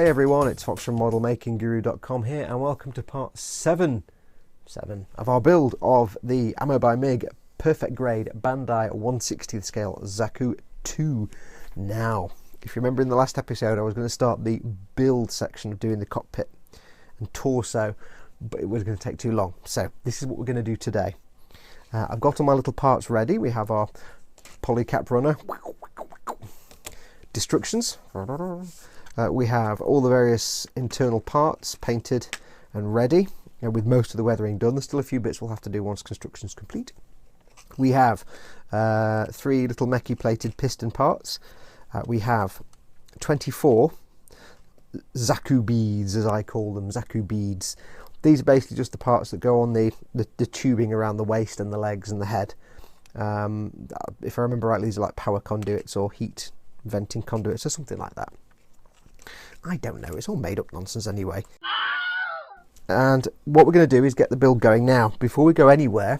Hey everyone, it's Foxx from modelmakingguru.com here, and welcome to part 7 of our build of the Ammo by MiG perfect grade Bandai 1/60th scale Zaku 2. Now, if you remember in the last episode, I was going to start the build section of doing the cockpit and torso, but it was going to take too long. So this is what we're going to do today. I've got all my little parts ready. We have our polycap runner, destructions. We have all the various internal parts painted and ready, and with most of the weathering done. There's still a few bits we'll have to do once construction's complete. We have 3 little mechy plated piston parts. We have 24 Zaku beads, as I call them, Zaku beads. These are basically just the parts that go on the tubing around the waist and the legs and the head. If I remember rightly, these are like power conduits or heat venting conduits or something like that. I don't know, it's all made up nonsense anyway. And what we're going to do is get the build going now. Before we go anywhere,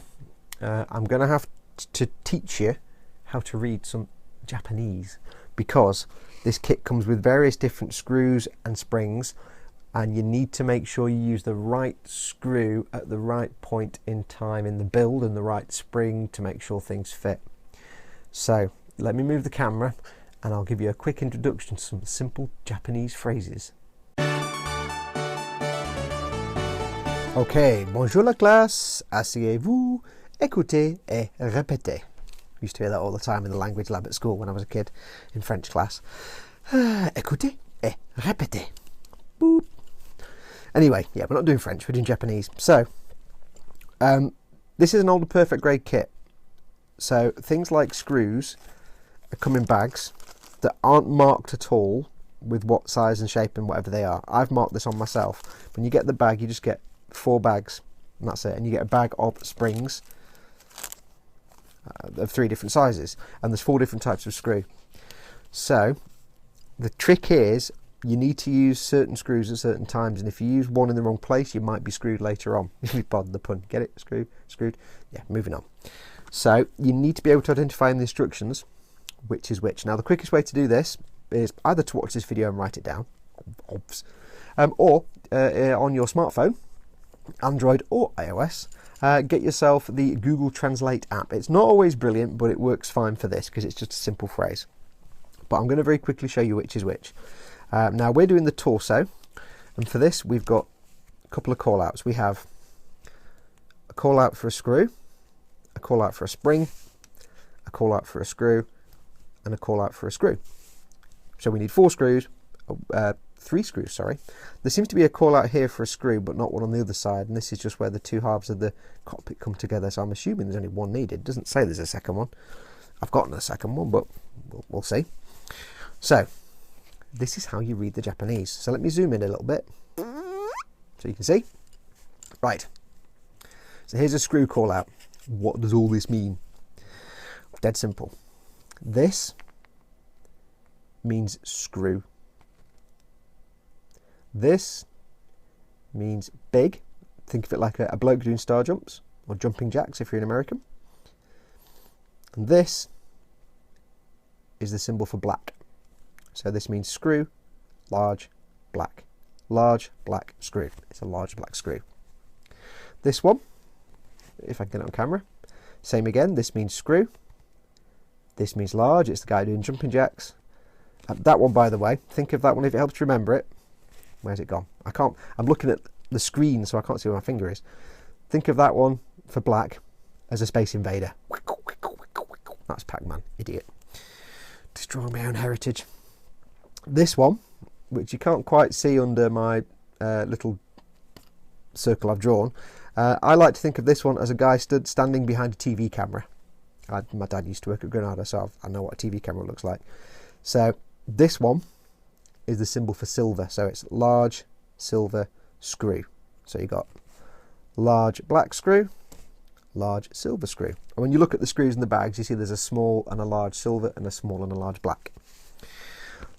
I'm going to have to teach you how to read some Japanese, because this kit comes with various different screws and springs, and you need to make sure you use the right screw at the right point in time in the build and the right spring to make sure things fit. So let me move the camera and I'll give you a quick introduction to some simple Japanese phrases. Okay, bonjour la classe, asseyez-vous, écoutez et répétez. Used to hear that all the time in the language lab at school when I was a kid in French class. Écoutez et répétez. Boop. Anyway, yeah, we're not doing French, we're doing Japanese. So, this is an older perfect grade kit. So things like screws come in bags that aren't marked at all with what size and shape and whatever they are. I've marked this on myself. When you get the bag, you just get 4 bags, and that's it. And you get a bag of springs of 3 different sizes, and there's 4 different types of screw. So the trick is you need to use certain screws at certain times, and if you use one in the wrong place, you might be screwed later on. If you pardon the pun. Get it? Screwed. Yeah, moving on. So you need to be able to identify in the instructions which is which. Now the quickest way to do this is either to watch this video and write it down, or on your smartphone, Android or iOS, get yourself the Google Translate app. It's not always brilliant, but it works fine for this because it's just a simple phrase. But I'm going to very quickly show you which is which. Now we're doing the torso, and for this we've got a couple of call outs. We have a call out for a screw, a call out for a spring, a call out for a screw, and a call out for a screw. So we need 4 screws, 3 screws, sorry. There seems to be a call out here for a screw, but not one on the other side, and this is just where the 2 halves of the cockpit come together, so I'm assuming there's only one needed. It doesn't say there's a second one. I've gotten a second one, but we'll see. So this is how you read the Japanese. So let me zoom in a little bit so you can see. Right, so here's a screw call out. What does all this mean? Dead simple. This means screw. This means big. Think of it like a bloke doing star jumps or jumping jacks if you're an American. And this is the symbol for black. So this means screw, large, black. Large, black screw. It's a large black screw. This one, if I can get it on camera, same again. This means screw. This means large. It's the guy doing jumping jacks. That one, by the way, think of that one if it helps you remember it. Where's it gone? I can't. I'm looking at the screen, so I can't see where my finger is. Think of that one for black as a Space Invader. That's Pac-Man, idiot. Destroying my own heritage. This one, which you can't quite see under my little circle I've drawn, I like to think of this one as a guy standing behind a TV camera. My dad used to work at Granada, so I know what a TV camera looks like. So this one is the symbol for silver, so it's large silver screw. So you got large black screw, large silver screw. And when you look at the screws in the bags, you see there's a small and a large silver and a small and a large black.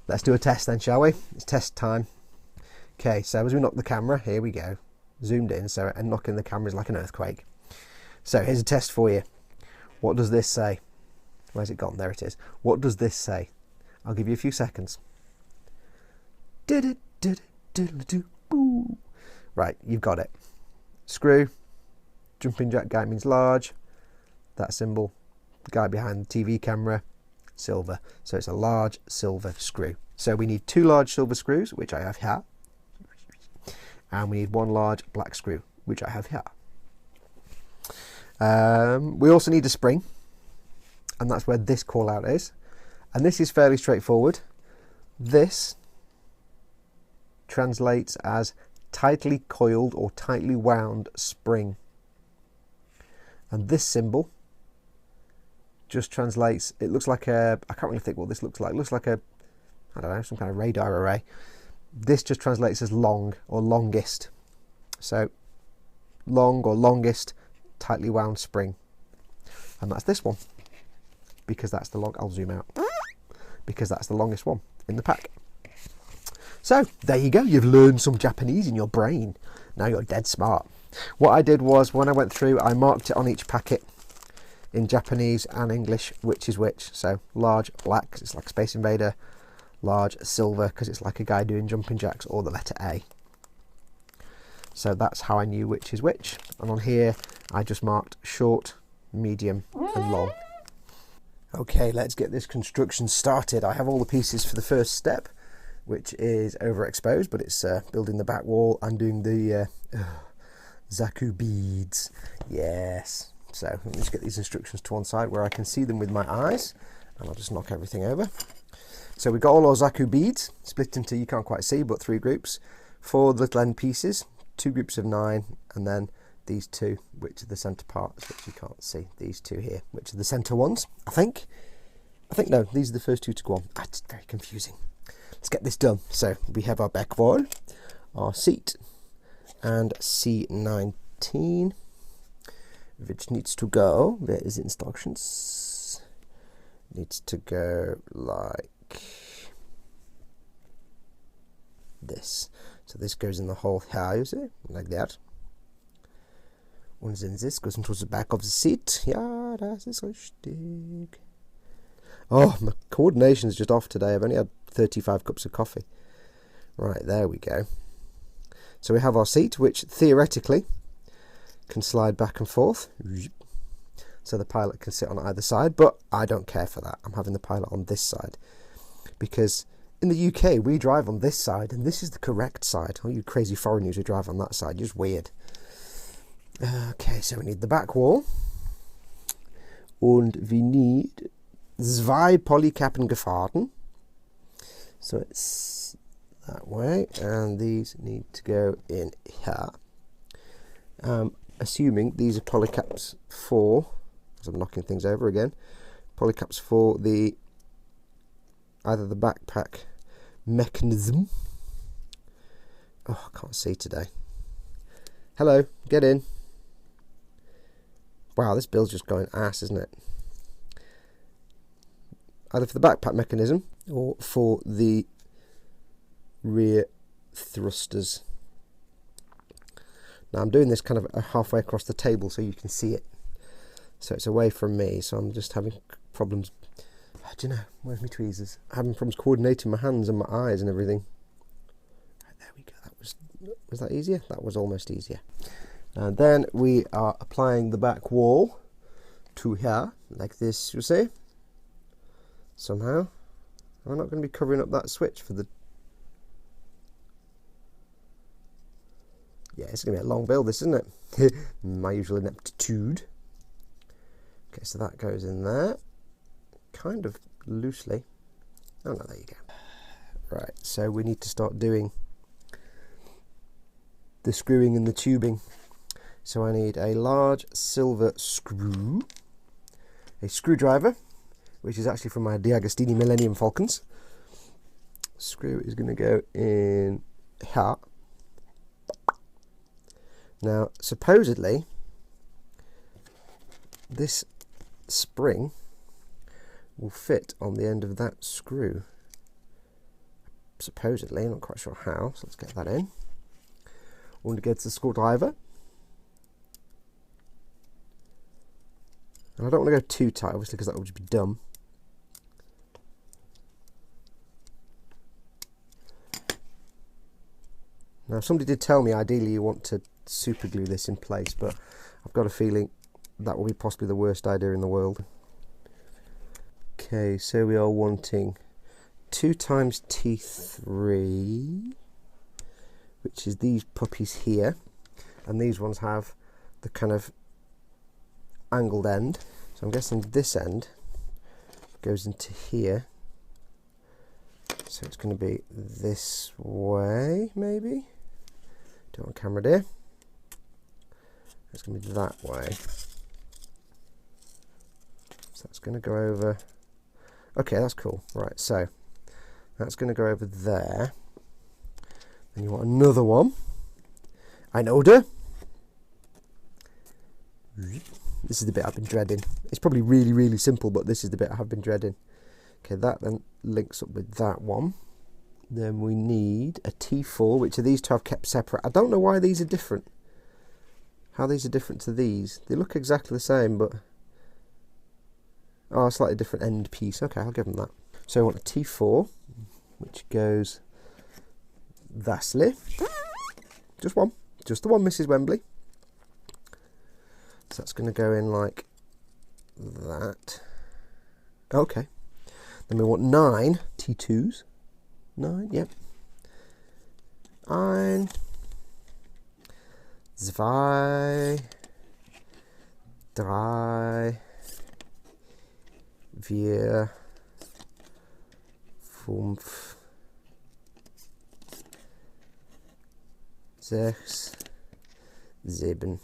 Let's do a test then, shall we? It's test time. Okay, so as we knock the camera, here we go. Zoomed in, so and knocking the camera is like an earthquake. So here's a test for you. What does this say? Where's it gone? There it is. What does this say? I'll give you a few seconds. Did it, Diddle-doo, boo. Right, you've got it. Screw, jumping jack guy means large, that symbol, the guy behind the TV camera, silver. So it's a large silver screw. So we need 2 large silver screws, which I have here, and we need 1 large black screw, which I have here. We also need a spring, and that's where this call out is. And this is fairly straightforward. This translates as tightly coiled or tightly wound spring. And this symbol just translates, it looks like a, I can't really think what this looks like. It looks like a, I don't know, some kind of radar array. This just translates as long or longest. So long or longest tightly wound spring. And that's this one. Because that's the long, I'll zoom out. Because that's the longest one in the pack. So there you go, you've learned some Japanese in your brain. Now you're dead smart. What I did was, when I went through, I marked it on each packet in Japanese and English, which is which. So large black, because it's like Space Invader. Large silver, because it's like a guy doing jumping jacks, or the letter A. So that's how I knew which is which. And on here, I just marked short, medium, and long. Okay, let's get this construction started. I have all the pieces for the first step, which is overexposed, but it's building the back wall and doing the Zaku beads. Yes. So let me just get these instructions to one side where I can see them with my eyes, and I'll just knock everything over. So we've got all our Zaku beads split into, you can't quite see, but 3 groups. 4 little end pieces, 2 groups of 9, and then these 2, which are the centre parts, which you can't see. These 2 here, which are the centre ones, I think. No, these are the first 2 to go on. It's very confusing. Let's get this done. So we have our back wall, our seat, and C19, which needs to go, where is the instructions? Needs to go like this. So this goes in the hole here, you see, like that. And then this goes into the back of the seat. Ja, das ist richtig. Oh, my coordination is just off today. I've only had 35 cups of coffee. Right, there we go. So we have our seat, which theoretically can slide back and forth. So the pilot can sit on either side, but I don't care for that. I'm having the pilot on this side. Because in the UK, we drive on this side, and this is the correct side. All you crazy foreigners who drive on that side, you're just weird. Okay, so we need the back wall. Und we need 2 Polykappen-Gefahrten. So it's that way, and these need to go in here. Assuming these are polycaps for, as I'm knocking things over again, polycaps for the either the backpack mechanism. Oh, I can't see today. Hello, get in. Wow, this build's just going ass, isn't it? Either for the backpack mechanism or for the rear thrusters. Now I'm doing this kind of halfway across the table so you can see it. So it's away from me, so I'm just having problems. Do you know, where's my tweezers? I'm having problems coordinating my hands and my eyes and everything. Right, there we go. Was that easier? That was almost easier. And then we are applying the back wall to here, like this, you see. Somehow. I'm not going to be covering up that switch for the... Yeah, it's going to be a long build, this, isn't it? My usual ineptitude. Okay, so that goes in there. Kind of loosely. Oh, no, there you go. Right, so we need to start doing the screwing and the tubing. So I need a large silver screw, a screwdriver, which is actually from my D'Agostini Millennium Falcons. Screw is going to go in here. Now, supposedly, this spring will fit on the end of that screw. Supposedly, I'm not quite sure how, so let's get that in. Und get the screwdriver. And I don't want to go too tight, obviously, because that would just be dumb. Now, somebody did tell me ideally you want to super glue this in place, but I've got a feeling that will be possibly the worst idea in the world. Okay, so we are wanting 2 times T3, which is these puppies here, and these ones have the kind of angled end. So I'm guessing this end goes into here. So it's going to be this way, maybe. Do it on camera, dear. It's going to be that way. So that's going to go over. Okay, that's cool. Right, so that's going to go over there. Then you want another one. Ein order. This is the bit I've been dreading. It's probably really, really simple, but this is the bit I have been dreading. Okay, that then links up with that one. Then we need a T4, which are these two I've kept separate. I don't know why these are different. How these are different to these. They look exactly the same, but... oh, a slightly different end piece. Okay, I'll give them that. So I want a T4, which goes thusly. Just one. Just the one, Mrs. Wembley. So that's going to go in like that. Okay. Then we want 9 T2s. 9, yep. 1, 2, 3, 4, 5, 6, 7.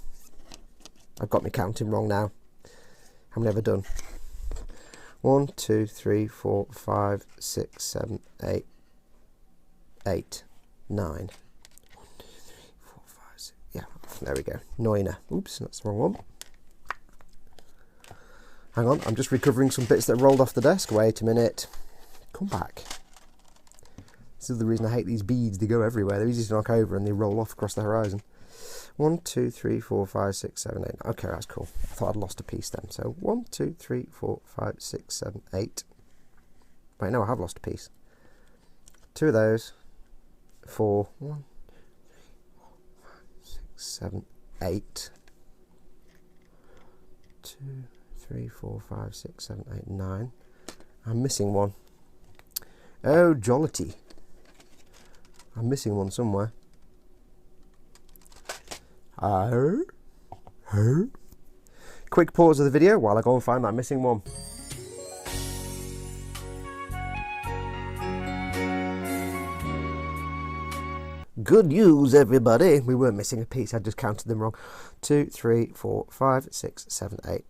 I've got my counting wrong now. How many have I done? 1, 2, 3, 4, 5, 6, 7, 8, 8, 9. 1, 2, 3, 4, 5, 6. Yeah, there we go. 9. Oops, that's the wrong one. Hang on, I'm just recovering some bits that rolled off the desk. Wait a minute. Come back. This is the reason I hate these beads. They go everywhere. They're easy to knock over and they roll off across the horizon. 1, 2, 3, 4, 5, 6, 7, 8. Okay, that's cool. I thought I'd lost a piece then. So 1, 2, 3, 4, 5, 6, 7, 8. Wait, no, I have lost a piece. 2 of those. 4. 1, 2, 3, 4, 5, 6, 7, 8. 2, 3, 4, 5, 6, 7, 8, 9. I'm missing one. Oh, jollity. I'm missing one somewhere. Quick pause of the video while I go and find that missing one. Good news, everybody. We were missing a piece. I just counted them wrong. 2, 3, 4, 5, 6, 7, 8.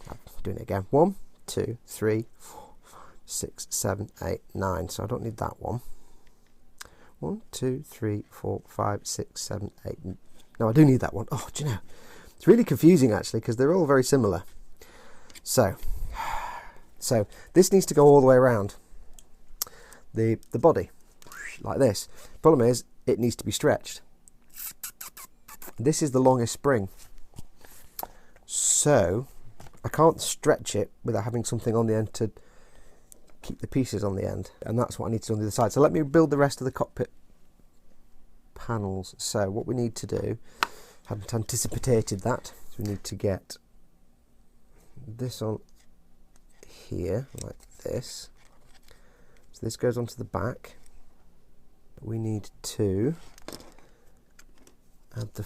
I'm doing it again. 1, 2, 3, 4, 5, 6, 7, 8, 9. So I don't need that one. 1, 2, 3, 4, 5, 6, 7, 8. No, I do need that one. Oh, do you know? It's really confusing, actually, because they're all very similar. So this needs to go all the way around the body, like this. Problem is, it needs to be stretched. This is the longest spring. So I can't stretch it without having something on the end to keep the pieces on the end. And that's what I need to do on the other side. So let me build the rest of the cockpit panels. So what we need to do, haven't anticipated that, so we need to get this on here like this. So this goes onto the back. We need to add the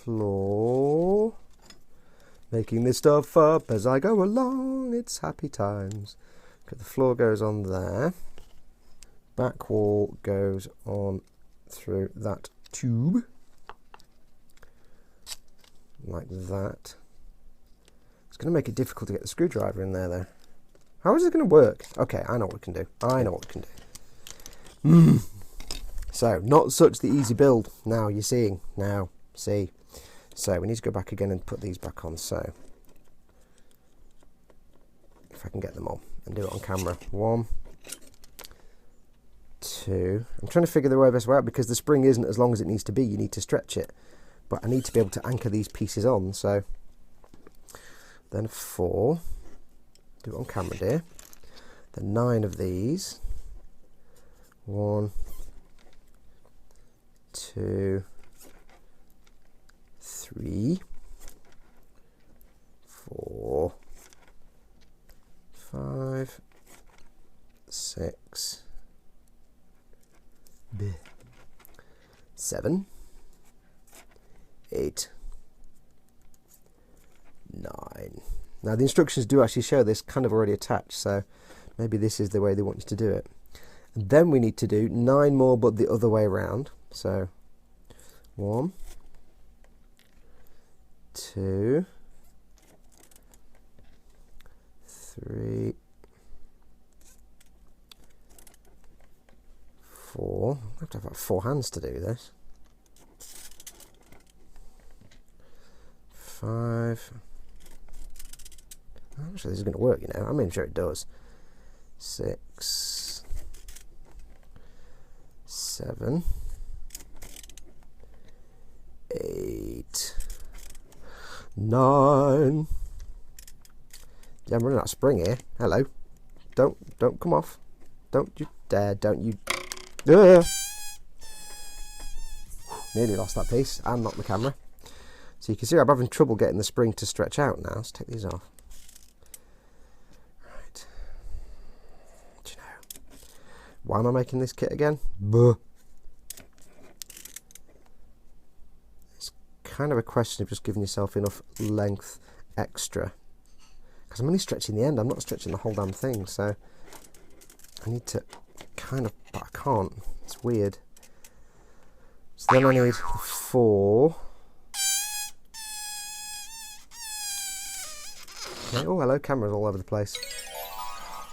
floor, making this stuff up as I go along. It's happy times. Okay, the floor goes on there. Back wall goes on through that tube like that. It's going to make it difficult to get the screwdriver in there though. How is it going to work? Okay, I know what we can do. So not such the easy build. Now you're seeing. Now see. So we need to go back again and put these back on. So if I can get them on and do it on camera. 1, 2. I'm trying to figure the best way out because the spring isn't as long as it needs to be. You need to stretch it, but I need to be able to anchor these pieces on. So then 4. Do it on camera, dear. Then 9 of these. 1, 2, 3, 4, 5, 6, 7, 8, 9. Now the instructions do actually show this kind of already attached, so maybe this is the way they want you to do it. And then we need to do 9 more, but the other way around. So 1, 2, 3, 4. I have to have about 4 hands to do this. 5. I'm not sure this is going to work, you know. I'm sure it does. 6, 7, 8, 9. Yeah, I'm running out of spring here. Hello. Don't come off. Don't you dare. Don't you. Nearly lost that piece and knocked the camera. So you can see I'm having trouble getting the spring to stretch out now. Let's take these off. Right. Do you know, why am I making this kit again? Buh. It's kind of a question of just giving yourself enough length extra. Because I'm only stretching the end, I'm not stretching the whole damn thing. So I need to kind of, but I can't. It's weird. So then I need 4. Okay. Oh, hello, cameras all over the place.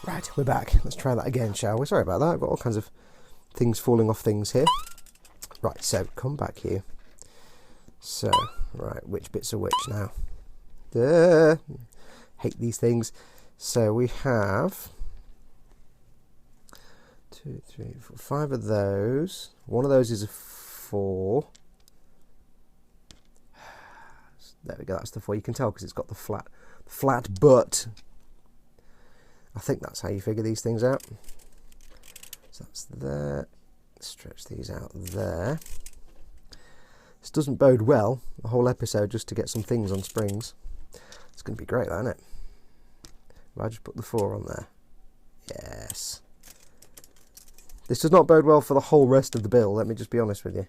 Right, we're back. Let's try that again, shall we? Sorry about that. I've got all kinds of things falling off things here. Right, so come back here. So, right, which bits are which now? Hate these things. So we have 2, 3, 4, 5 of those. One of those is a 4. There we go, that's the 4. You can tell because it's got the flat butt. I think that's how you figure these things out. So that's there. Stretch these out there. This doesn't bode well, the whole episode, just to get some things on springs. It's going to be great, isn't it? If I just put the 4 on there. Yes. This does not bode well for the whole rest of the build, let me just be honest with you.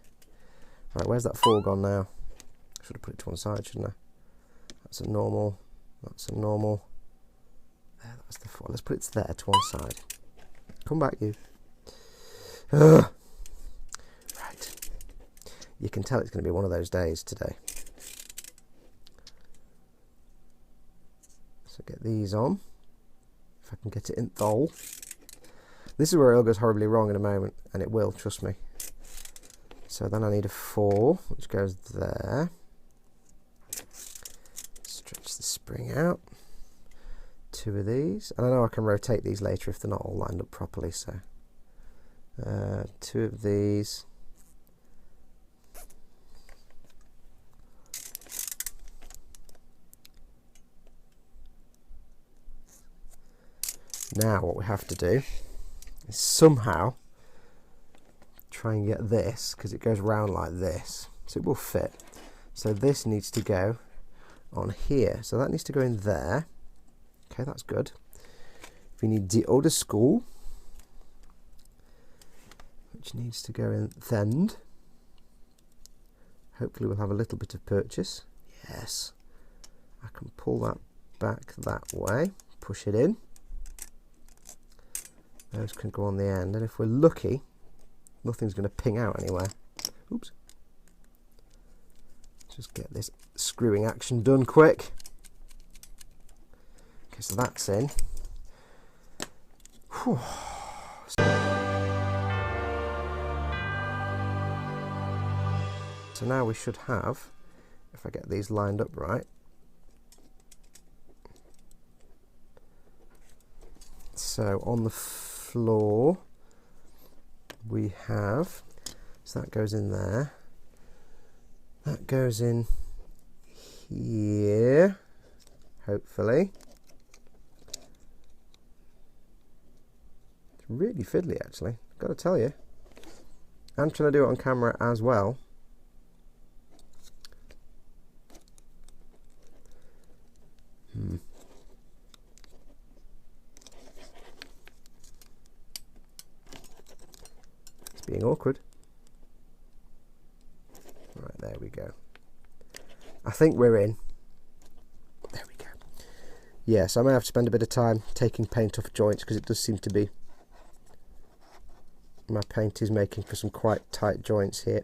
Right, where's that 4 gone now? I should have put it to one side, shouldn't I? That's a normal. That's a normal. There, that's the 4. Let's put it there to one side. Come back, you. Ugh. Right. You can tell it's going to be one of those days today. So get these on. If I can get it in the hole. This is where it all goes horribly wrong in a moment, and it will, trust me. So then I need a 4, which goes there. Stretch the spring out. 2 of these. And I know I can rotate these later if they're not all lined up properly, so. 2 of these. Now what we have to do is somehow try and get this, because it goes round like this, so it will fit. So this needs to go on here, so that needs to go in there. Okay, that's good. We need the older school, which needs to go in the end. Hopefully we'll have a little bit of purchase. Yes, I can pull that back that way, push it in. Those can go on the end, and if we're lucky, nothing's going to ping out anywhere. Oops. Just get this screwing action done quick. Okay, so that's in. Whew. So now we should have, if I get these lined up right, so on the floor we have, so that goes in there, that goes in here, hopefully. It's really fiddly actually, got to tell you. I'm trying to do it on camera as well, being awkward. Right, there we go. I think we're in. There we go. Yes, I may have to spend a bit of time taking paint off joints because it does seem to be, my paint is making for some quite tight joints here.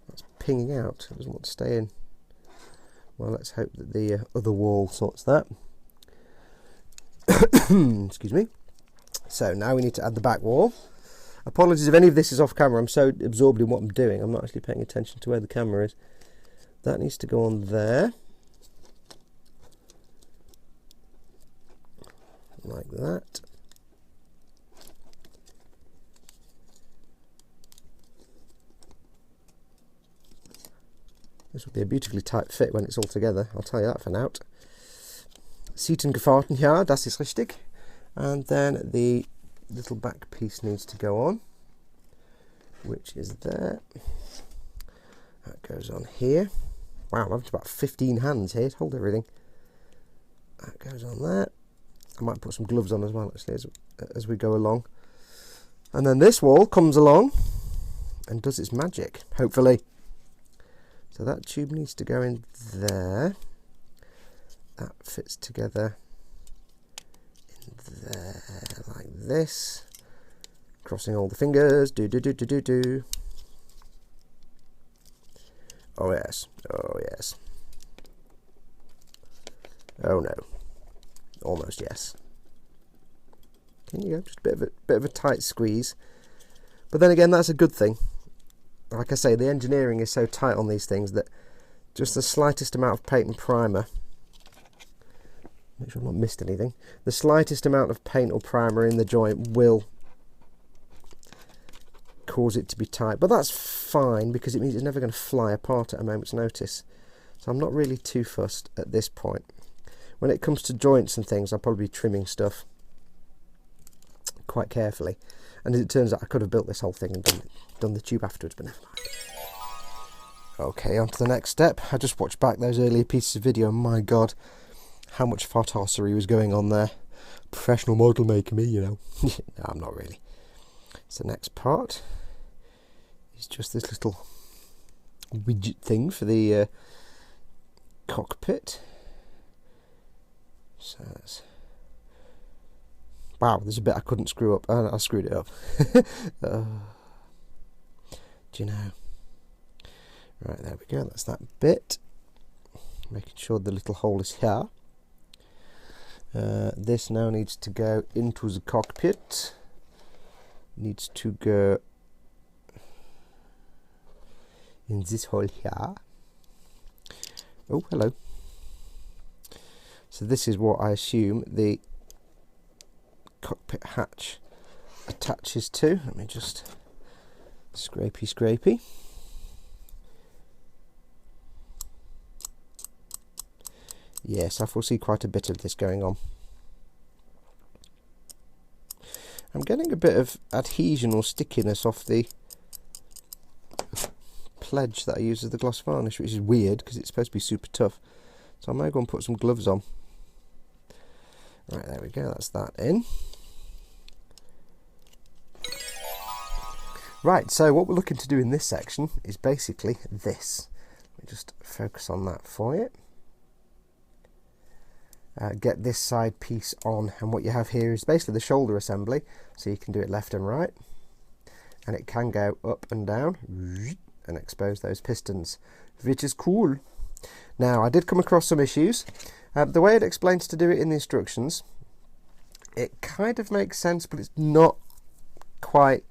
That's pinging out, it doesn't want to stay in. Well, let's hope that the other wall sorts that. Excuse me. So now we need to add the back wall. Apologies if any of this is off camera, I'm so absorbed in what I'm doing, I'm not actually paying attention to where the camera is. That needs to go on there. Like that. This will be a beautifully tight fit when it's all together, I'll tell you that for now. Seiten gefahren, ja, das ist richtig. And then the little back piece needs to go on, which is there. That goes on here. Wow, I'm up to about 15 hands here to hold everything. That goes on there. I might put some gloves on as well, actually, as we go along. And then this wall comes along and does its magic, hopefully. So that tube needs to go in there. That fits together in there like this. Crossing all the fingers. Do do do do do do. Oh yes. Oh yes. Oh no. Almost yes. Can you go? Just a bit of a tight squeeze. But then again, that's a good thing. Like I say, the engineering is so tight on these things that just the slightest amount of paint and primer, make sure I've not missed anything, the slightest amount of paint or primer in the joint will cause it to be tight. But that's fine because it means it's never going to fly apart at a moment's notice. So I'm not really too fussed at this point. When it comes to joints and things, I'll probably be trimming stuff quite carefully. And as it turns out, I could have built this whole thing and done the tube afterwards, but never mind. Okay, on to the next step. I just watched back those earlier pieces of video, and my god, how much fartassery was going on there. Professional model maker me, you know. No, I'm not really. So the next part is just this little widget thing for the cockpit. So that's... Wow, there's a bit I couldn't screw up. I screwed it up. Do you know? Right, there we go. That's that bit. Making sure the little hole is here. This now needs to go into the cockpit. Needs to go in this hole here. Oh, hello. So this is what I assume the cockpit hatch attaches to. Let me just scrapey. Yes, I foresee quite a bit of this going on. I'm getting a bit of adhesion or stickiness off the pledge that I use as the gloss varnish, which is weird because it's supposed to be super tough. So I may go and put some gloves on. Right, there we go, that's that in. Right, so what we're looking to do in this section is basically this. Let me just focus on that for you. Get this side piece on, and what you have here is basically the shoulder assembly, so you can do it left and right, and it can go up and down and expose those pistons, which is cool. Now, I did come across some issues. The way it explains to do it in the instructions, it kind of makes sense, but it's not quite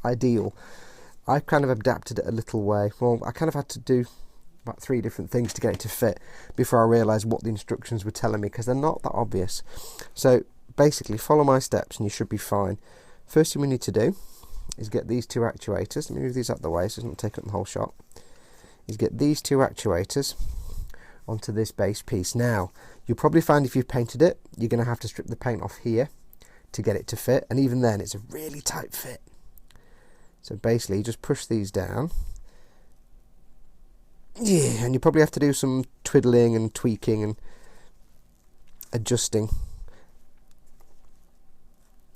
ideal. I've kind of adapted it a little way. Well, I kind of had to do about 3 different things to get it to fit before I realised what the instructions were telling me, because they're not that obvious. So basically follow my steps and you should be fine. First thing we need to do is get these 2 actuators. Let me move these out of the way so it doesn't take up the whole shot. Is get these 2 actuators onto this base piece. Now you'll probably find if you've painted it, you're going to have to strip the paint off here to get it to fit, and even then it's a really tight fit. So basically you just push these down. Yeah, and you probably have to do some twiddling and tweaking and adjusting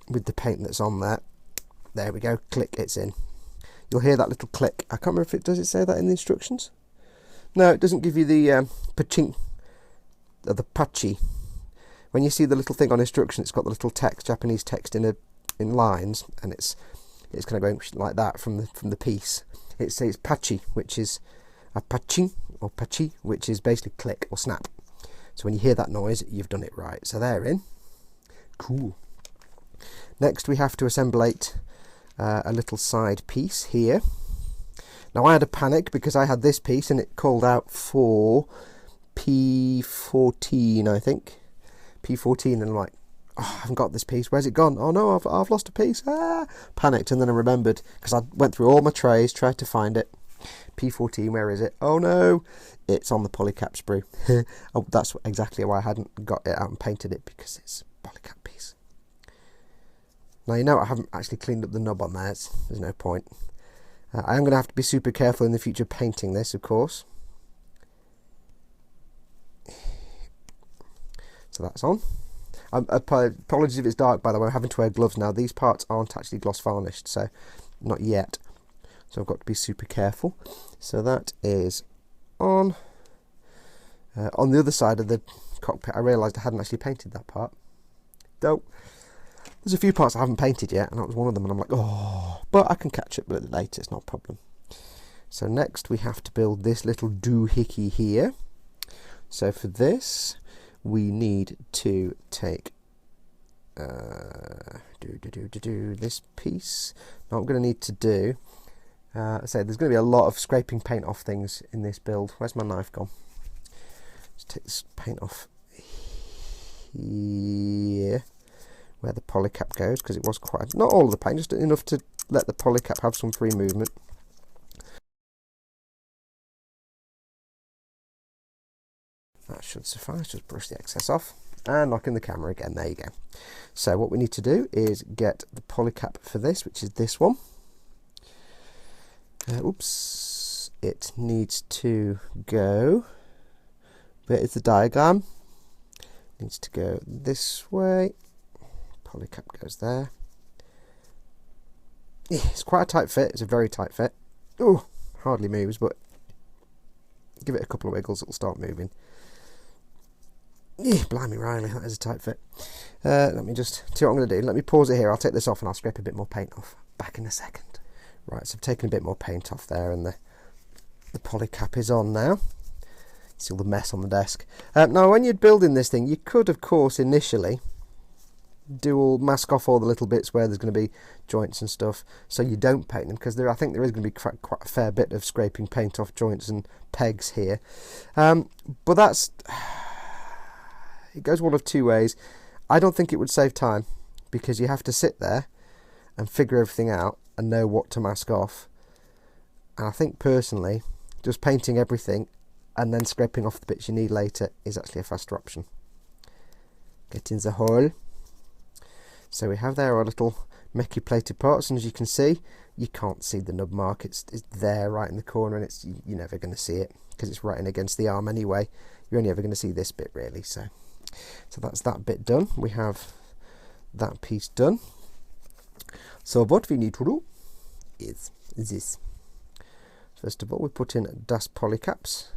with the paint that's on there. There we go, click, it's in. You'll hear that little click. I can't remember if it does it say that in the instructions. No, it doesn't give you the paching or the pachi. When you see the little thing on instruction, it's got the little text, Japanese text in lines, and it's kind of going like that from the piece. It says pachi, which is a paching or pachi, which is basically click or snap. So when you hear that noise, you've done it right. So they're in. Cool. Next, we have to assemblate a little side piece here. Now I had a panic because I had this piece and it called out for P14, I think. P14, and I'm like, oh, I haven't got this piece. Where's it gone? Oh no, I've lost a piece. Ah! Panicked, and then I remembered because I went through all my trays, tried to find it. P14, where is it? Oh no, it's on the polycap sprue. Oh, that's exactly why I hadn't got it out and painted it, because it's a polycap piece. Now you know I haven't actually cleaned up the nub on there. There's no point. I am going to have to be super careful in the future painting this, of course. So that's on. Apologies if it's dark, by the way. I'm having to wear gloves now. These parts aren't actually gloss varnished, so not yet. So I've got to be super careful. So that is on. On the other side of the cockpit, I realised I hadn't actually painted that part. Though there's a few parts I haven't painted yet, and that was one of them, and I'm like, oh, but I can catch it a bit later, it's not a problem. So next we have to build this little doohickey here. So for this, we need to take this piece. Now what I'm going to need to do, say there's going to be a lot of scraping paint off things in this build. Where's my knife gone? Let's take this paint off here, where the polycap goes, because it was quite, not all of the paint, just enough to let the polycap have some free movement. That should suffice. Just brush the excess off and knock in the camera again. There you go. So what we need to do is get the polycap for this, which is this one. Oops, it needs to go, where is the diagram? It needs to go this way. Polycap goes there. Yeah, it's quite a tight fit. It's a very tight fit. Oh, hardly moves, but give it a couple of wiggles, it'll start moving. Yeah, blimey Riley, that is a tight fit. Let me just see what I'm going to do. Let me pause it here. I'll take this off and I'll scrape a bit more paint off. Back in a second. Right, so I've taken a bit more paint off there, and the polycap is on now. See all the mess on the desk. Now, when you're building this thing, you could, of course, initially mask off all the little bits where there's going to be joints and stuff, so you don't paint them, because I think there is going to be quite a fair bit of scraping paint off joints and pegs here. But that's, it goes one of two ways. I don't think it would save time, because you have to sit there and figure everything out and know what to mask off. And I think personally, just painting everything and then scraping off the bits you need later is actually a faster option. Get in the hole. So we have there our little mecky plated parts, and as you can see, you can't see the nub mark. It's there right in the corner, and you're never going to see it because it's right in against the arm anyway. You're only ever going to see this bit really. So that's that bit done. We have that piece done. So what we need to do is this. First of all, we put in Das polycaps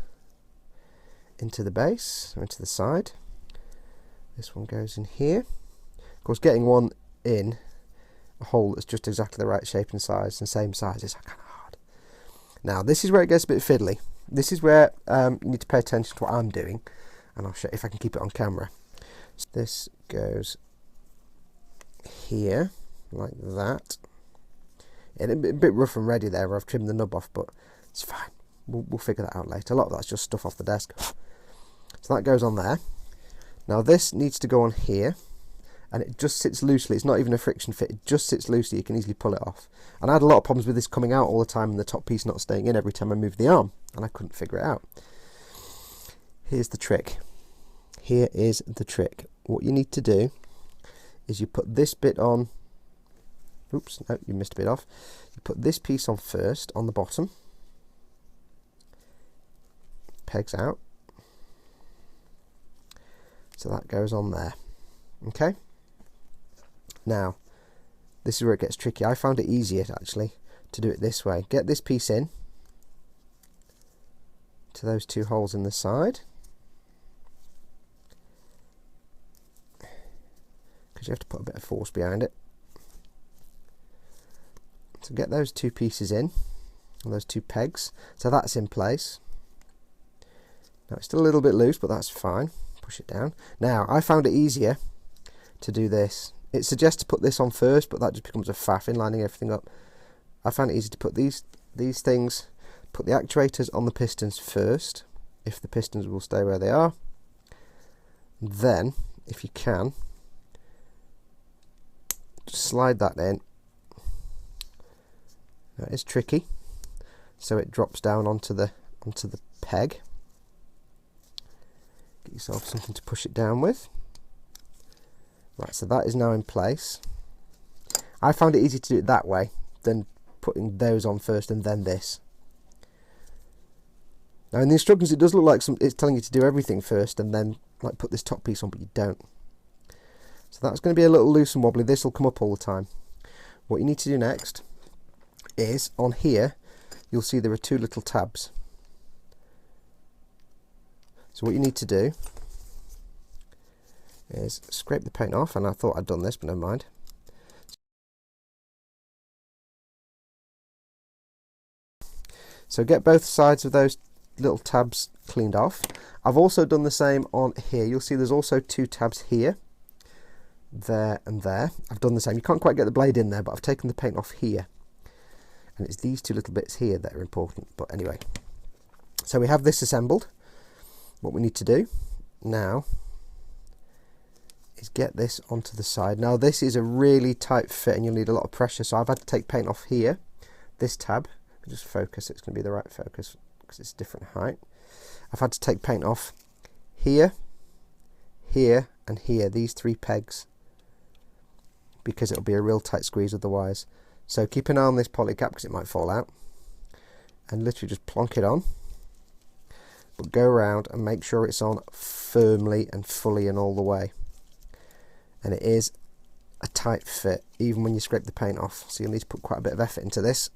into the base, or into the side. This one goes in here. Of course, getting one in a hole that's just exactly the right shape and size and same size is kind of hard. Now, this is where it gets a bit fiddly. This is where you need to pay attention to what I'm doing, and I'll show if I can keep it on camera. So this goes here, like that. A bit rough and ready there, where I've trimmed the nub off, but it's fine. We'll figure that out later. A lot of that's just stuff off the desk. So that goes on there. Now this needs to go on here, and it just sits loosely. It's not even a friction fit, it just sits loosely. You can easily pull it off. And I had a lot of problems with this coming out all the time and the top piece not staying in every time I moved the arm, and I couldn't figure it out. Here's the trick. Here is the trick. What you need to do is you put this bit on. Oops, no, you missed a bit off. You put this piece on first, on the bottom. Pegs out. So that goes on there. Okay? Now, This is where it gets tricky. I found it easier actually to do it this way. Get this piece in to those two holes in the side, because you have to put a bit of force behind it. So get those two pieces in, and those two pegs. So that's in place. Now it's still a little bit loose, but that's fine. Push it down. Now I found it easier to do this. It suggests to put this on first, but that just becomes a faff in lining everything up. I found it easy to put these things, put the actuators on the pistons first, if the pistons will stay where they are. Then, if you can, just slide that in. Now it's tricky, so it drops down onto the peg. Get yourself something to push it down with. Right, so that is now in place. I found it easy to do it that way than putting those on first and then this. Now in the instructions it does look like it's telling you to do everything first and then like put this top piece on, but you don't. So that's going to be a little loose and wobbly. This will come up all the time. What you need to do next is, on here you'll see there are two little tabs. So what you need to do is scrape the paint off, and I thought I'd done this, but never mind. So get both sides of those little tabs cleaned off. I've also done the same on here. You'll see there's also two tabs here, there and there. I've done the same. You can't quite get the blade in there, but I've taken the paint off here. And it's these two little bits here that are important. But anyway, so we have this assembled. What we need to do now is get this onto the side. Now this is a really tight fit and you'll need a lot of pressure, so I've had to take paint off here, this tab. Just focus, it's going to be the right focus because it's a different height. I've had to take paint off here, here and here, these three pegs, because it'll be a real tight squeeze otherwise. So keep an eye on this poly cap because it might fall out, and literally just plonk it on, but go around and make sure it's on firmly and fully and all the way. And it is a tight fit even when you scrape the paint off, so you'll need to put quite a bit of effort into this.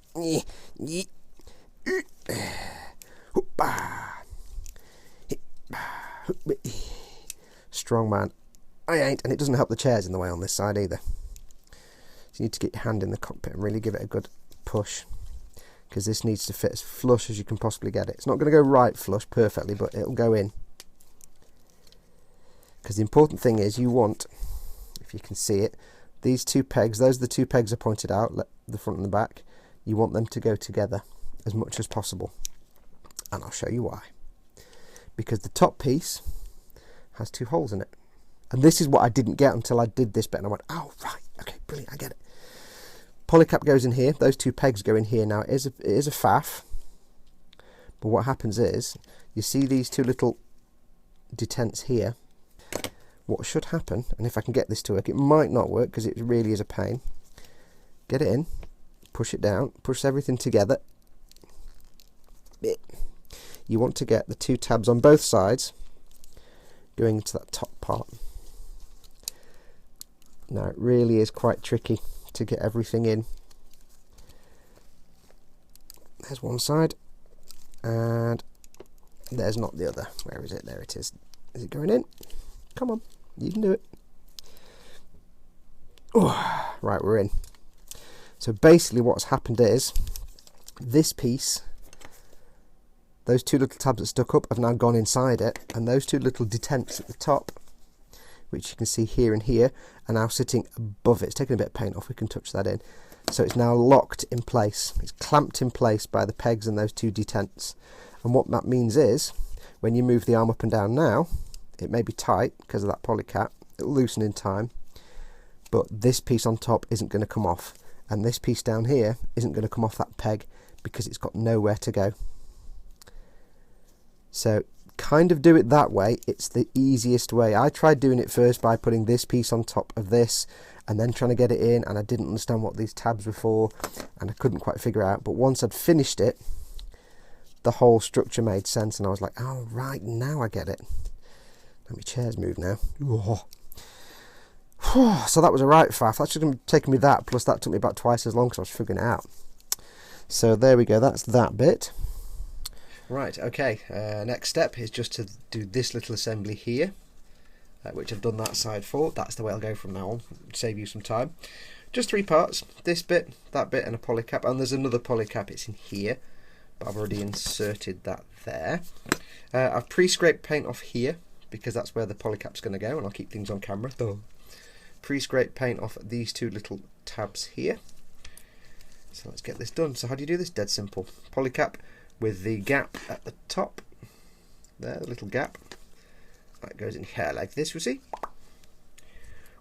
Strong man. I ain't. And it doesn't help the chairs in the way on this side either, so you need to get your hand in the cockpit and really give it a good push, because this needs to fit as flush as you can possibly get it. It's not going to go right flush perfectly, but it'll go in, because the important thing is you want, if you can see it, these two pegs, those are the two pegs I pointed out, the front and the back, you want them to go together as much as possible, and I'll show you why. Because the top piece has two holes in it, and this is what I didn't get until I did this bit, and I went, oh right, okay, brilliant, I get it. Polycap goes in here, those two pegs go in here. Now it is a faff, but what happens is, you see these two little detents here. What should happen, and if I can get this to work, it might not work because it really is a pain. Get it in, push it down, push everything together. You want to get the two tabs on both sides going into that top part. Now it really is quite tricky to get everything in. There's one side, and there's not the other. Where is it? There it is. Is it going in? Come on, you can do it. Oh, right, we're in. So basically what's happened is, this piece, those two little tabs that stuck up have now gone inside it, and those two little detents at the top, which you can see here and here, are now sitting above it. It's taken a bit of paint off, we can touch that in. So it's now locked in place. It's clamped in place by the pegs and those two detents. And what that means is, when you move the arm up and down now, it may be tight because of that polycap, it'll loosen in time, but this piece on top isn't going to come off, and this piece down here isn't going to come off that peg because it's got nowhere to go. So kind of do it that way, it's the easiest way. I tried doing it first by putting this piece on top of this and then trying to get it in, and I didn't understand what these tabs were for and I couldn't quite figure it out, but once I'd finished it, the whole structure made sense, and I was like, oh right, now I get it. Let me chairs move now. Oh. So that was a right faff. That should have taken me that, plus that took me about twice as long because I was figuring it out. So there we go, that's that bit. Right, okay, next step is just to do this little assembly here, which I've done that side for. That's the way I'll go from now on, save you some time. Just 3 parts, this bit, that bit, and a polycap, and there's another polycap, it's in here, but I've already inserted that there. I've pre-scraped paint off here, because that's where the polycap's going to go, and I'll keep things on camera. Pre-scrape paint off these 2 little tabs here. So let's get this done. So how do you do this? Dead simple. Polycap with the gap at the top. There, the little gap. That goes in here like this, you see.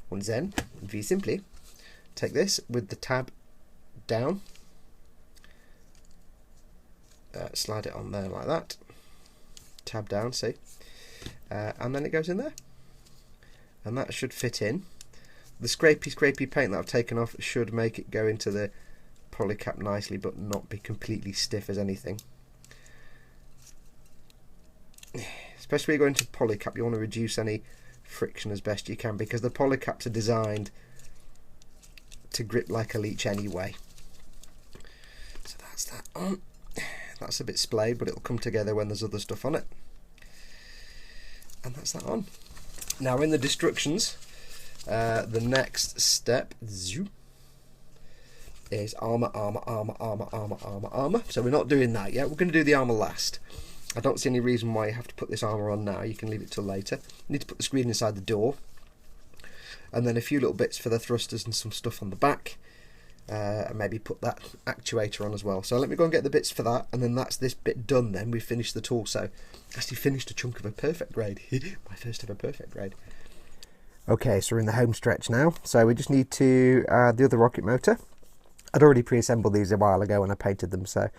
And then, very simply, take this with the tab down. Slide it on there like that. Tab down, see. And then it goes in there. And that should fit in. The scrapey paint that I've taken off should make it go into the polycap nicely, but not be completely stiff as anything. Especially when you go into polycap, you want to reduce any friction as best you can, because the polycaps are designed to grip like a leech anyway. So that's that on. That's a bit splayed, but it'll come together when there's other stuff on it. And that's that on. Now in the instructions, the next step is armour. So we're not doing that yet. We're going to do the armour last. I don't see any reason why you have to put this armour on now. You can leave it till later. You need to put the screen inside the door, and then a few little bits for the thrusters and some stuff on the back, and maybe put that actuator on as well. So let me go and get the bits for that, and then that's this bit done. Then we've finished the torso. Actually finished a chunk of a perfect grade. My first ever perfect grade. Okay, so we're in the home stretch now. So we just need to add the other rocket motor. I'd already pre-assembled these a while ago when I painted them, so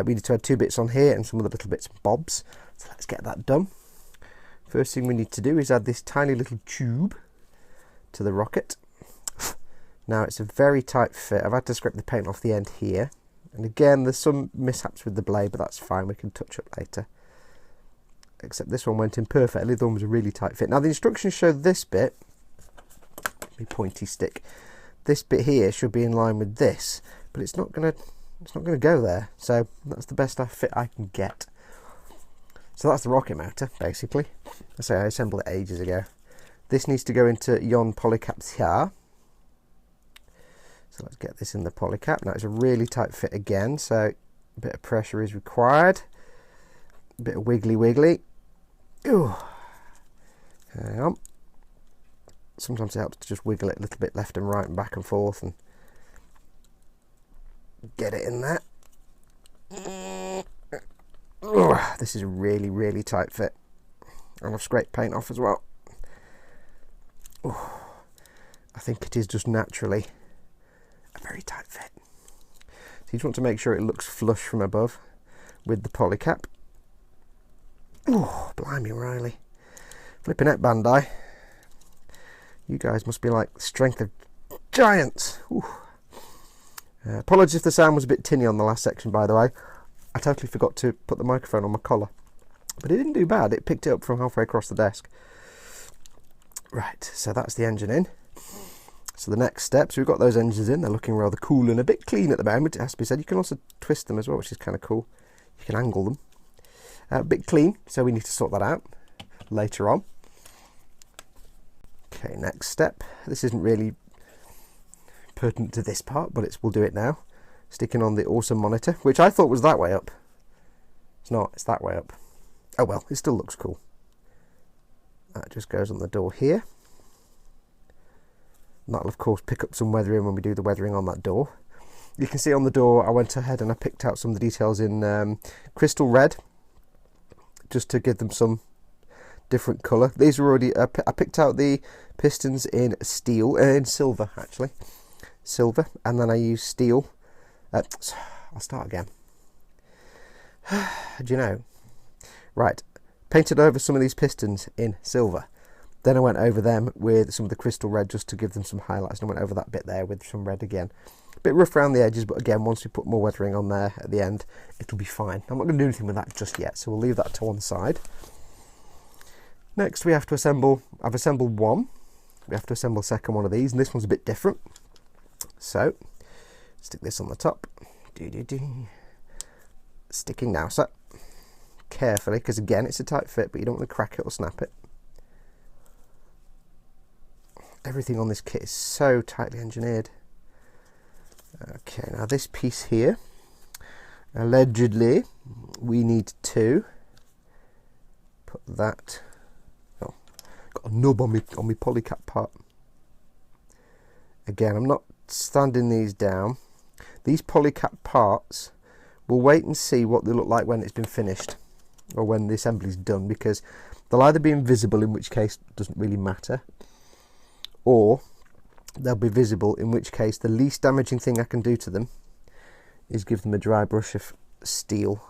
we need to add 2 bits on here and some other little bits and bobs. So let's get that done. First thing we need to do is add this tiny little tube to the rocket. Now it's a very tight fit. I've had to scrape the paint off the end here. And again, there's some mishaps with the blade, but that's fine, we can touch up later. Except this one went in perfectly, the one was a really tight fit. Now the instructions show this bit, my pointy stick, this bit here should be in line with this, but it's not gonna go there. So that's the best fit I can get. So that's the rocket motor, basically. I say I assembled it ages ago. This needs to go into yon polycaps here. So let's get this in the polycap. Now it's a really tight fit again, so a bit of pressure is required. A bit of wiggly. Ooh. Hang on. Sometimes it helps to just wiggle it a little bit left and right and back and forth and get it in there. Ooh, this is a really tight fit. And I've scraped paint off as well. Ooh. I think it is just naturally a very tight fit. So you just want to make sure it looks flush from above with the polycap. Oh, blimey, Riley. Flipping out, Bandai. You guys must be like the strength of giants. Apologies if the sound was a bit tinny on the last section, by the way. I totally forgot to put the microphone on my collar. But it didn't do bad. It picked it up from halfway across the desk. Right, so that's the engine in. So the next step, so we've got those engines in. They're looking rather cool and a bit clean at the moment, it has to be said. You can also twist them as well, which is kind of cool. You can angle them. A bit clean, so we need to sort that out later on. Okay, next step. This isn't really pertinent to this part, but we'll do it now. Sticking on the awesome monitor, which I thought was that way up. It's not, it's that way up. Oh well, it still looks cool. That just goes on the door here. And that'll of course pick up some weathering when we do the weathering on that door. You can see on the door I went ahead and I picked out some of the details in crystal red, just to give them some different colour. These were already, I picked out the pistons in steel, in silver actually. Silver, and then I used steel. I'll start again. Do you know? Right, painted over some of these pistons in silver. Then I went over them with some of the crystal red just to give them some highlights, and I went over that bit there with some red again. A bit rough around the edges, but again, once we put more weathering on there at the end, it'll be fine. I'm not going to do anything with that just yet, so we'll leave that to one side. Next we have to assemble, I've assembled one, we have to assemble a second one of these, and this one's a bit different. So stick this on the top. Sticking now, so carefully, because again it's a tight fit, but you don't want to crack it or snap it. Everything on this kit is so tightly engineered. Okay, now this piece here, allegedly we need to put that, oh, got a nub on my polycap part. Again, I'm not standing these down. These polycap parts, we'll wait and see what they look like when it's been finished, or when the assembly's done, because they'll either be invisible, in which case it doesn't really matter, or they'll be visible, in which case the least damaging thing I can do to them is give them a dry brush of steel.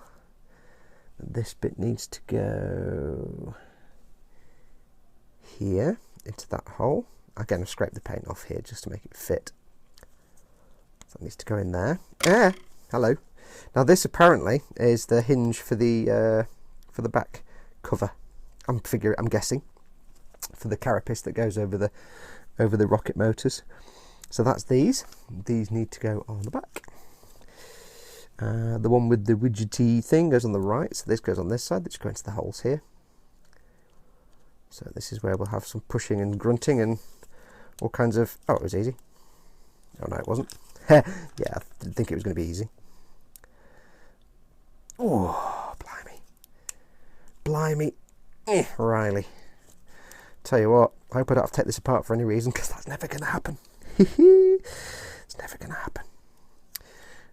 And this bit needs to go here into that hole. Again, I've scraped the paint off here just to make it fit. So it needs to go in there. Hello. Now this apparently is the hinge for the back cover. I'm guessing for the carapace that goes over the rocket motors. So that's these. These need to go on the back. The one with the widgety thing goes on the right, so this goes on this side. Let's go into the holes here. So this is where we'll have some pushing and grunting and all kinds of... Oh, it was easy. Oh no, it wasn't. Yeah, I didn't think it was going to be easy. Oh, blimey. Riley. Tell you what, I hope I don't have to take this apart for any reason, because that's never going to happen. It's never going to happen.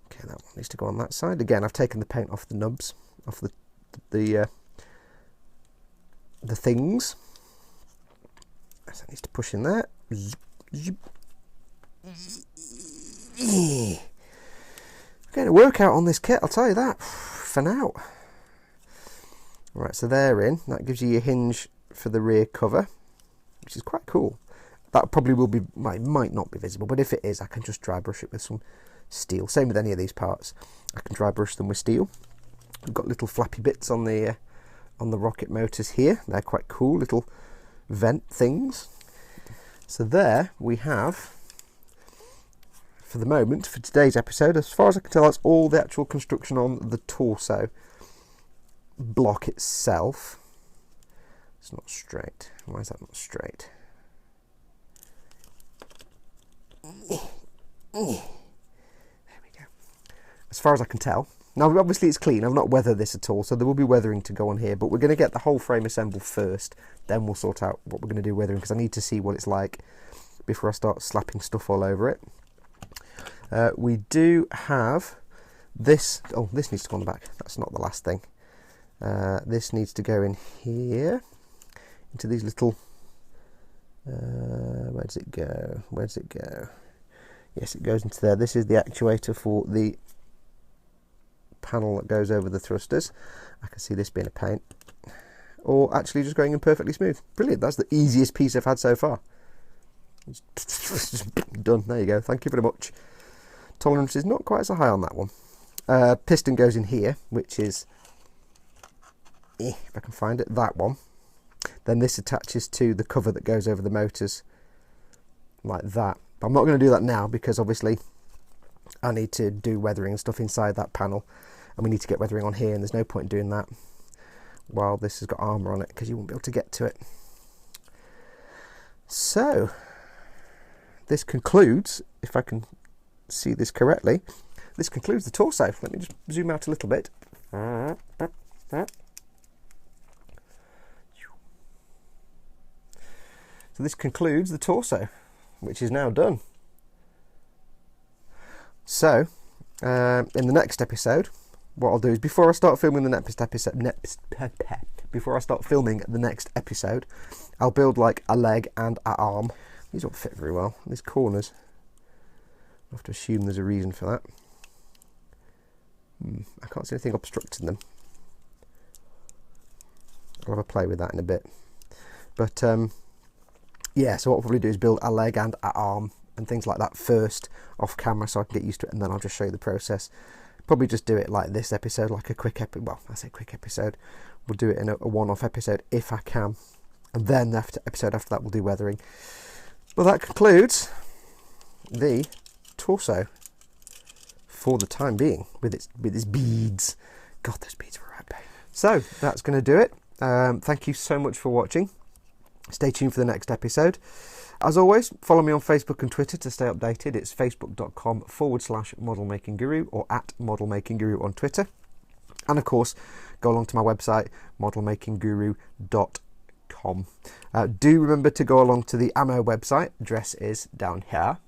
Okay, that one needs to go on that side. Again, I've taken the paint off the nubs, off the things. So it needs to push in there. Getting a workout on this kit, I'll tell you that, for now. Right, so they're in. That gives you your hinge for the rear cover, which is quite cool. That probably will be, might not be visible, but if it is, I can just dry brush it with some steel. Same with any of these parts. I can dry brush them with steel. We've got little flappy bits on the rocket motors here. They're quite cool, little vent things. So there we have, for the moment, for today's episode, as far as I can tell, that's all the actual construction on the torso block itself. It's not straight. Why is that not straight? There we go. As far as I can tell. Now, obviously it's clean. I've not weathered this at all, so there will be weathering to go on here, but we're going to get the whole frame assembled first, then we'll sort out what we're going to do weathering, because I need to see what it's like before I start slapping stuff all over it. We do have this. Oh, this needs to go on the back. That's not the last thing. This needs to go in here into these little... where does it go? Where does it go? Yes, it goes into there. This is the actuator for the panel that goes over the thrusters. I can see this being a pain, or actually just going in perfectly smooth. Brilliant. That's the easiest piece I've had so far. It's just done. There you go. Thank you very much. Tolerance is not quite so high on that one. Piston goes in here, which is, if I can find it, that one. Then this attaches to the cover that goes over the motors like that. But I'm not going to do that now, because obviously I need to do weathering and stuff inside that panel, and we need to get weathering on here, and there's no point in doing that while this has got armour on it, because you won't be able to get to it. So this concludes, if I can see this correctly, this concludes the torso. Let me just zoom out a little bit. So this concludes the torso, which is now done. So in the next episode, what I'll do is, before I start filming the next episode, I'll build like a leg and an arm. These don't fit very well. These corners, I have to assume there's a reason for that. I can't see anything obstructing them. I'll have a play with that in a bit. But yeah, so what I'll probably do is build a leg and an arm and things like that first off camera, so I can get used to it, and then I'll just show you the process. Probably just do it like this episode, like a quick episode. Well, I say quick episode. We'll do it in a one-off episode if I can, and then the episode after that we'll do weathering. Well, that concludes the torso for the time being with its beads. God, those beads were right big. So that's going to do it. Thank you so much for watching. Stay tuned for the next episode. As always, follow me on Facebook and Twitter to stay updated. It's facebook.com/modelmakingguru or @modelmakingguru on Twitter. And of course, go along to my website, modelmakingguru.com. Do remember to go along to the Ammo website. Address is down here.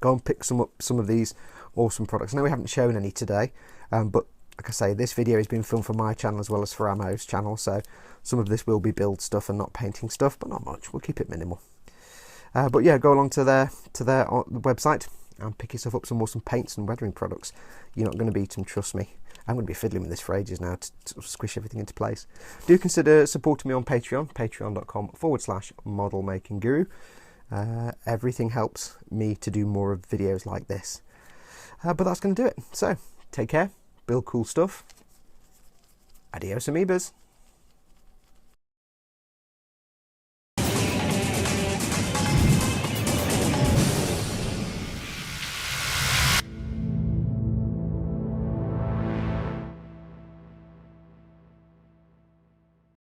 Go and pick up some of these awesome products. I know we haven't shown any today, but like I say, this video has been filmed for my channel as well as for Ammo's channel, so some of this will be build stuff and not painting stuff, but not much. We'll keep it minimal. But yeah, go along to their website and pick yourself up some awesome paints and weathering products. You're not going to beat them, trust me. I'm going to be fiddling with this for ages now to sort of squish everything into place. Do consider supporting me on Patreon, patreon.com/modelmakingguru. Everything helps me to do more of videos like this. But that's going to do it. So, take care, build cool stuff. Adios, amoebas.